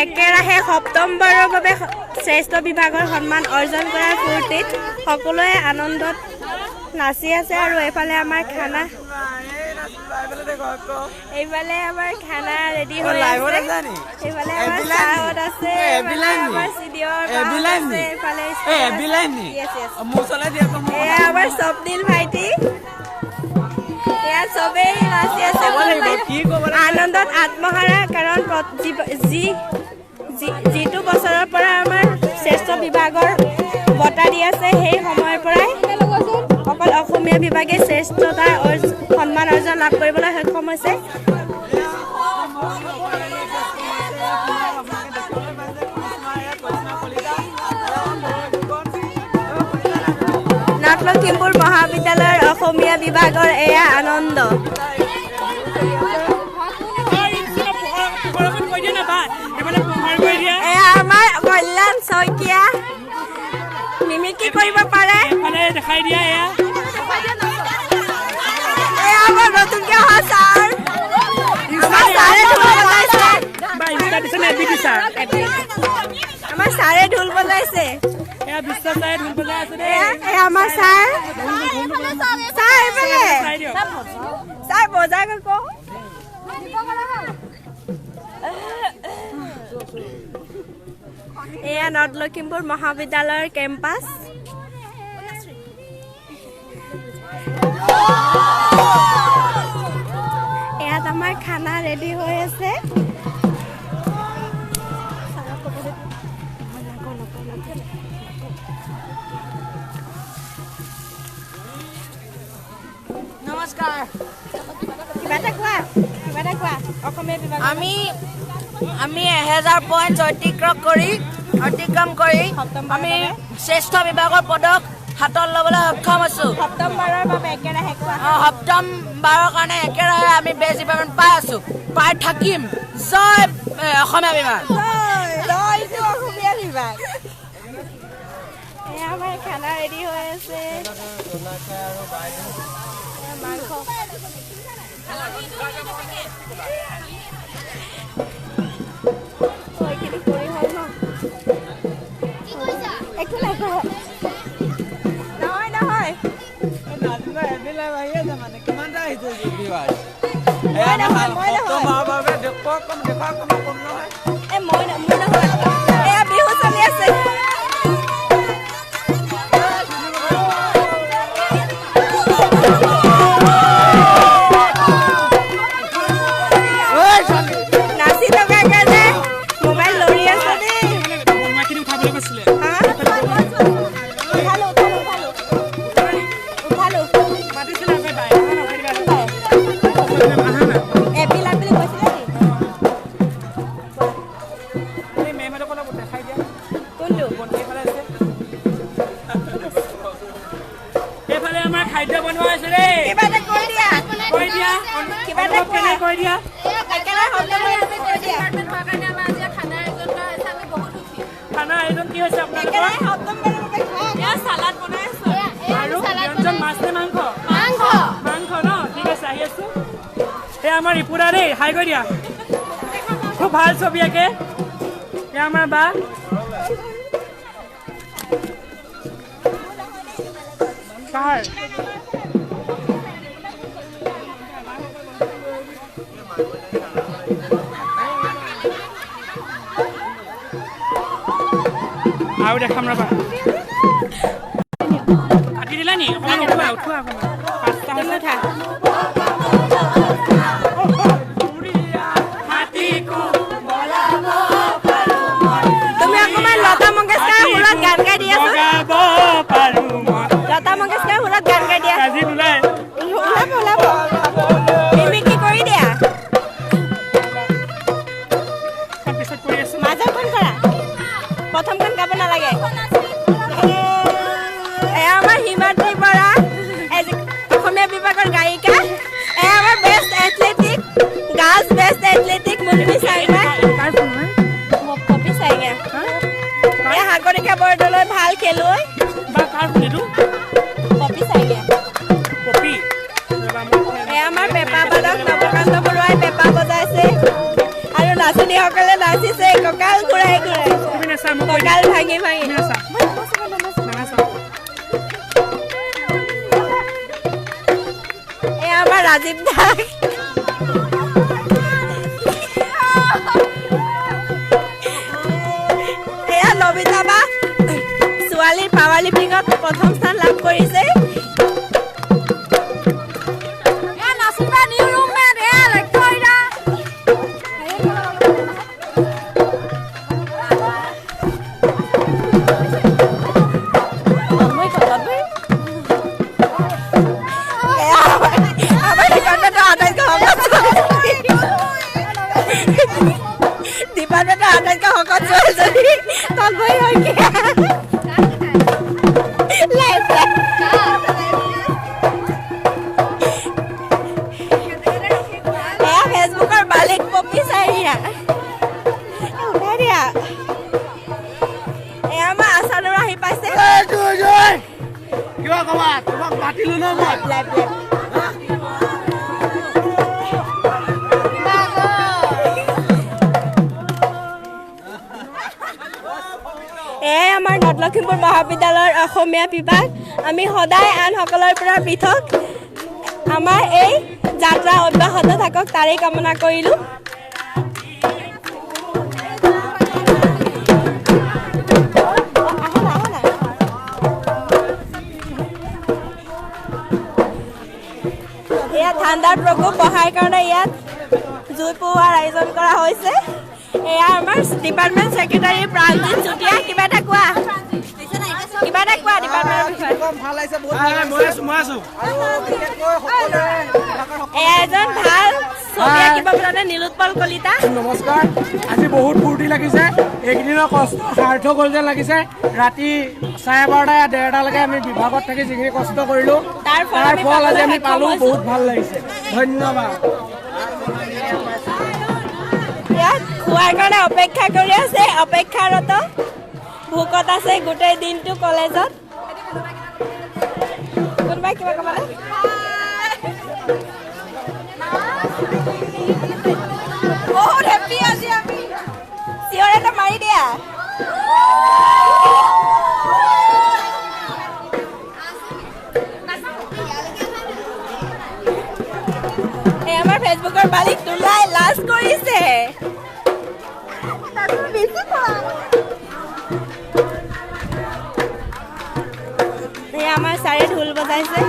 একেৰাহে সপ্তমবাৰৰ বাবে শ্ৰেষ্ঠ বিভাগৰ সন্মান অৰ্জন কৰাৰ ফূৰ্তিত সকলোৱে আনন্দত নাচি আছে আৰু এইফালে আমাৰ খানা ৰেডি হৈ আছে এইফালে আমাৰ চাহত আছে আমাৰ চিডিঅ'ৰ আছে এইফালে এয়া আমাৰ স্বপ্নিল ভাইটি এয়া চবেই নাচি আছে আনন্দত আত্মহাৰা কাৰণ যিটো বছৰৰ পৰা আমাৰ শ্ৰেষ্ঠ বিভাগৰ বঁটা দি আছে সেই সময়ৰ পৰাই অকল অসমীয়া বিভাগে শ্ৰেষ্ঠতাৰ সন্মান অৰ্জন লাভ কৰিবলৈ সক্ষম হৈছে নৰ্থ লখিমপুৰ মহাবিদ্যালয়ৰ অসমীয়া বিভাগৰ এয়া আনন্দ এয়া আমাৰ কল্যাণ শইকীয়া মিমিক্ৰি কৰিব পাৰে দেখাই দিয়া এয়া আমাৰ নতুনকৈ অহা ছাৰ আমাৰ ছাৰে ঢোল বজাইছে আমাৰ ছাৰ বজাই কওঁ এয়া নৰ্থ লখিমপুৰ মহাবিদ্যালয়ৰ কেম্পাছ ইয়াত আমাৰ খানা ৰেডি হৈ আছে নমস্কাৰ কিবা এটা কোৱা অসমীয়া বিভাগ আমি 1000 পইণ্ট অতিক্ৰম কৰি আমি শ্ৰেষ্ঠ বিভাগৰ পদক হাতত ল'বলৈ সক্ষম হৈছো সপ্তমবাৰৰ বাবে একেৰাহে সপ্তমবাৰৰ কাৰণে একেৰাহে আমি বেষ্ট ডিপাৰ্টমেণ্ট পাই আছো পাই থাকিম জয় অসমীয়া বিভাগ অসমীয়া বিভাগ এয়া আমাৰ খানা ৰেডি হৈ আছে মাংস বিহু চলি আছে নাচি থকা কাৰণে মোবাইল লৰি আছে দেই খাদ্য বনোৱা আছে ৰে কিবা এটা কৈ দিয়া কিবা এটা কৈ দিয়া খানা আয়োজন কি হৈছে আপোনালোকৰ সালাড বনাই আছো আৰু ব্যঞ্জন মাছ নে মাংস ন ঠিক আছে আহি আছো এই আমাৰ ৰিপুৰা দেই হাই কৰি দিয়া খুব ভাল ছবি আঁকে এই আমাৰ বা কাৰ আৰু দেখাম ৰবা কাটি দিলা নি অকণমান উঠোৱা অকণমান পাঁচটা হৈছে তুমি অকণমান লতা মংগেশকাৰ সুৰত গান গাই দিয়াচোন লতা মংগেশকাৰ সুৰত গান গাই দিয়া ওলাব মিমিক্ৰি কৰি দিয়া মাজৰখন কৰা প্ৰথমখন গাব নালাগে এয়া আমাৰ হিমাদ্ৰী বৰা অসমীয়া বিভাগৰ গায়িকা এয়া আমাৰ best athletic girls best athletic Munmi Chainga কপি চাইঙা এয়া সাগৰিকা বৰদলৈ ভাল খেলুৱৈ কপি চাইঙা এয়া আমাৰ পেপা বাদক নৱকান্ত বৰুৱাই পেপা বজাইছে আৰু নাচনীসকলে নাচিছে কঁকাল কঁকাল ঘূৰাই ঘূৰাই তুমি নাচা মই কৈ কঁকাল ভাঙি ভাঙি তুমি নাচা নাচা এয়া আমাৰ ৰাজীৱ দাস এয়া নবিতা বা ছোৱালীৰ পাৱাৰ লিফ্টিঙত প্ৰথম স্থান লাভ কৰিছে ডিপাৰ্টমেণ্টৰ আটাইতকৈ শকত ছোৱালীজনী তলবৈ শইকীয়া এয়া ফেচবুকৰ মালিক পপি চাৰিয়া উঠাই দিয়া এয়া আমাৰ আচাৰৰ আহি পাইছে কিবা কবা তোমাক মাতিলো ন মই লাইভ লাইভ এয়াই আমাৰ নৰ্থ লখিমপুৰ মহাবিদ্যালয়ৰ অসমীয়া বিভাগ আমি সদায় আনসকলৰ পৰা পৃথক আমাৰ এই যাত্ৰা অব্যাহত থাকক তাৰেই কামনা কৰিলোঁ ইয়াত ঠাণ্ডাৰ প্ৰকোপ বঢ়াৰ কাৰণে ইয়াত জুই পোৱাৰ আয়োজন কৰা হৈছে এয়া আমাৰ ডিপাৰ্টমেণ্ট ছেক্ৰেটাৰী প্ৰাঞ্জিত চুতীয়া কিবা এটা কোৱা ডিপাৰ্টমেণ্টৰ বিষয়ে ভাল লাগিছে বহুত মই আছো এয়া এজন ভাল ছবি আঁকিব কাৰণে নীলোৎপল কলিতা নমস্কাৰ আজি বহুত ফূৰ্তি লাগিছে এইকেইদিনৰ কষ্ট সাৰ্থক হ'ল যেন লাগিছে ৰাতি 12:30 1:30লৈকে আমি বিভাগত থাকি যিখিনি কষ্ট কৰিলোঁ তাৰ ফল আজি আমি পালোঁ বহুত ভাল লাগিছে ধন্যবাদ ইয়াত খোৱাৰ কাৰণে অপেক্ষা কৰি আছে অপেক্ষাৰত ভোকত আছে গোটেই দিনটো কলেজত কোনোবাই কিবা ক'ব বহুত হেপ্পী আজি আমি চিঞৰ এটা মাৰি দিয়া এই আমাৰ ফেচবুকৰ মালিক তোলাই লাজ কৰিছে এই আমাৰ ছাৰে ঢোল বজাইছে